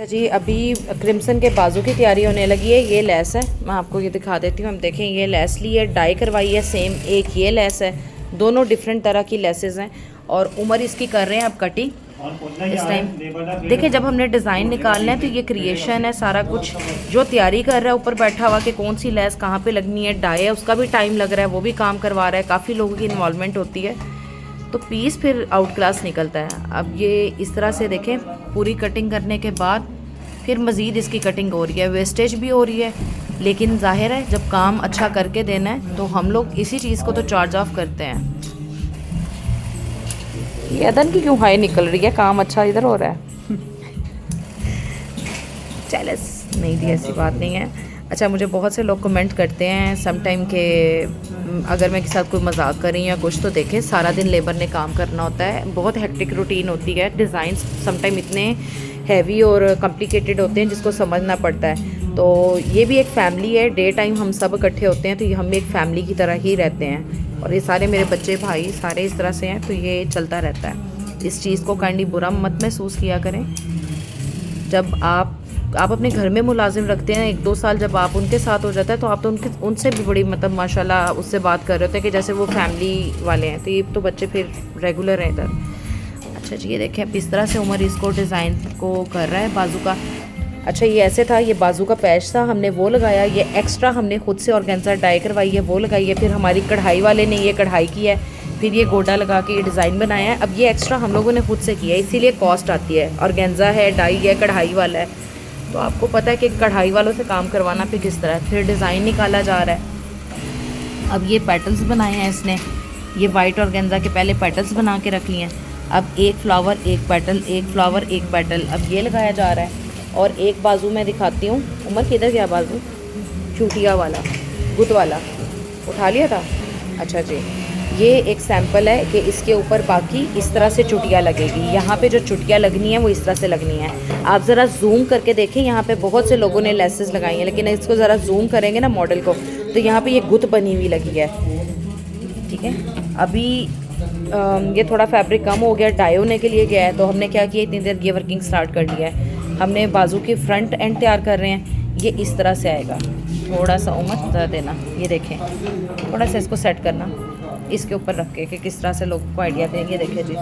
जी अभी क्रिम्सन के बाजू की तैयारी होने लगी है। ये लेस है, मैं आपको ये दिखा देती हूँ। हम देखें, ये लेस ली है, डाई करवाई है सेम। एक ये लेस है, दोनों डिफरेंट तरह की लेसेस हैं। और उमर इसकी कर रहे हैं अब कटिंग इस टाइम। देखिए, जब हमने डिज़ाइन निकालना है तो ये क्रिएशन है सारा कुछ। जो तैयारी कर रहा है ऊपर बैठा हुआ कि कौन सी लेस कहाँ पे लगनी है, डाई है, उसका भी टाइम लग रहा है, वो भी काम करवा रहा है। काफ़ी लोगों की इन्वॉल्वमेंट होती है, तो पीस फिर आउट क्लास निकलता है। अब ये इस तरह से देखें, पूरी कटिंग करने के बाद फिर मज़ीद इसकी कटिंग हो रही है, वेस्टेज भी हो रही है। लेकिन जाहिर है जब काम अच्छा करके देना है तो हम लोग इसी चीज़ को तो चार्ज ऑफ करते हैं। ये अदन की क्यों हाई निकल रही है, काम अच्छा इधर हो रहा है। चैलेस नहीं दी, ऐसी बात नहीं है। अच्छा, मुझे बहुत से लोग कमेंट करते हैं सम टाइम के अगर मैं किसी साथ कोई मजाक कर रही या कुछ, तो देखें सारा दिन लेबर ने काम करना होता है, बहुत हेक्टिक रूटीन होती है। डिज़ाइन सम टाइम इतने हैवी और कॉम्प्लिकेटेड होते हैं जिसको समझना पड़ता है। तो ये भी एक फैमिली है, डे टाइम हम सब इकट्ठे होते हैं, तो हम एक फैमिली की तरह ही रहते हैं। और ये सारे मेरे बच्चे भाई सारे इस तरह से हैं, तो ये चलता रहता है। इस चीज़ को काइंडली बुरा मत महसूस किया करें। जब आप अपने घर में मुलाजिम रखते हैं, 1-2 साल जब आप उनके साथ हो जाता है तो आप तो उनसे भी बड़ी मतलब माशाल्लाह उससे बात कर रहे होते हैं कि जैसे वो फैमिली वाले हैं। तो ये तो बच्चे फिर रेगुलर हैं इधर। अच्छा जी, ये देखें अब इस तरह से उमर इसको डिज़ाइन को कर रहा है बाजू का। अच्छा, ये ऐसे था, ये बाजू का पैच था, हमने वो लगाया। ये एक्स्ट्रा हमने खुद से ऑर्गेन्जा डाई करवाई है, वो लगाई है। फिर हमारी कढ़ाई वाले ने ये कढ़ाई की है, फिर ये गोटा लगा के ये डिज़ाइन बनाया है। अब ये एक्स्ट्रा हम लोगों ने खुद से किया है, इसीलिए कॉस्ट आती है। ऑर्गेन्जा है, डाई है, कढ़ाई वाला है, तो आपको पता है कि कढ़ाई वालों से काम करवाना फिर किस तरह। फिर डिज़ाइन निकाला जा रहा है। अब ये पेटल्स बनाए हैं इसने, ये वाइट ऑर्गेन्जा के पहले पेटल्स बना के रख लिए हैं। अब एक फ्लावर एक पेटल, एक फ्लावर एक पेटल, अब ये लगाया जा रहा है। और एक बाजू मैं दिखाती हूँ। उमर किधर गया बाजू? चूटिया वाला, गुत वाला उठा लिया था। अच्छा जी, ये एक सैंपल है कि इसके ऊपर बाकी इस तरह से चुटिया लगेगी। यहाँ पे जो चुटिया लगनी है वो इस तरह से लगनी है। आप ज़रा जूम करके देखें, यहाँ पे बहुत से लोगों ने लेसेस लगाई हैं, लेकिन इसको ज़रा जूम करेंगे ना मॉडल को, तो यहाँ पे ये गुत बनी हुई लगी है। ठीक है, अभी ये थोड़ा फैब्रिक कम हो गया, डाई होने के लिए गया है, तो हमने क्या किया, इतनी देर ये वर्किंग स्टार्ट कर दिया है। हमने बाजू की फ्रंट एंड तैयार कर रहे हैं। ये इस तरह से आएगा, थोड़ा सा उमर ज़रा देना, ये देखें, थोड़ा सा इसको सेट करना इसके ऊपर रख के कि किस तरह से लोगों को आइडिया देंगे। देखिए जी,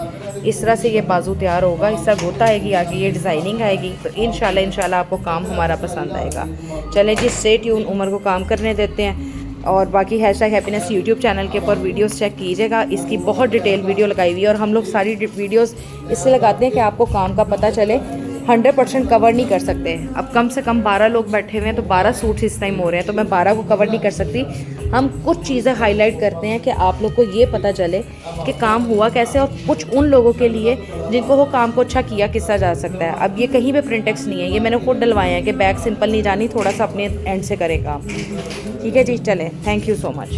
इस तरह से ये बाजू तैयार होगा, इस तरह गोता आएगी, आगे ये डिज़ाइनिंग आएगी। तो इंशाल्लाह आपको काम हमारा पसंद आएगा। चलें जी, स्टे ट्यून, उमर को काम करने देते हैं। और बाकी #हैप्पीनेस यूट्यूब चैनल के ऊपर वीडियोस चेक कीजिएगा, इसकी बहुत डिटेल वीडियो लगाई हुई है। और हम लोग सारी वीडियोस इससे लगाते हैं कि आपको काम का पता चले। 100% कवर नहीं कर सकते। अब कम से कम 12 लोग बैठे हुए हैं, तो 12 सूट्स इस टाइम हो रहे हैं, तो मैं 12 को कवर नहीं कर सकती। हम कुछ चीज़ें हाईलाइट करते हैं कि आप लोग को ये पता चले कि काम हुआ कैसे, और कुछ उन लोगों के लिए जिनको वो काम को अच्छा किया किसा जा सकता है। अब ये कहीं पे प्रिंटेक्स नहीं है, ये मैंने खुद डलवाए हैं कि बैग सिंपल नहीं जानी, थोड़ा सा अपने एंड से करें काम। ठीक है जी, चलें, थैंक यू सो मच।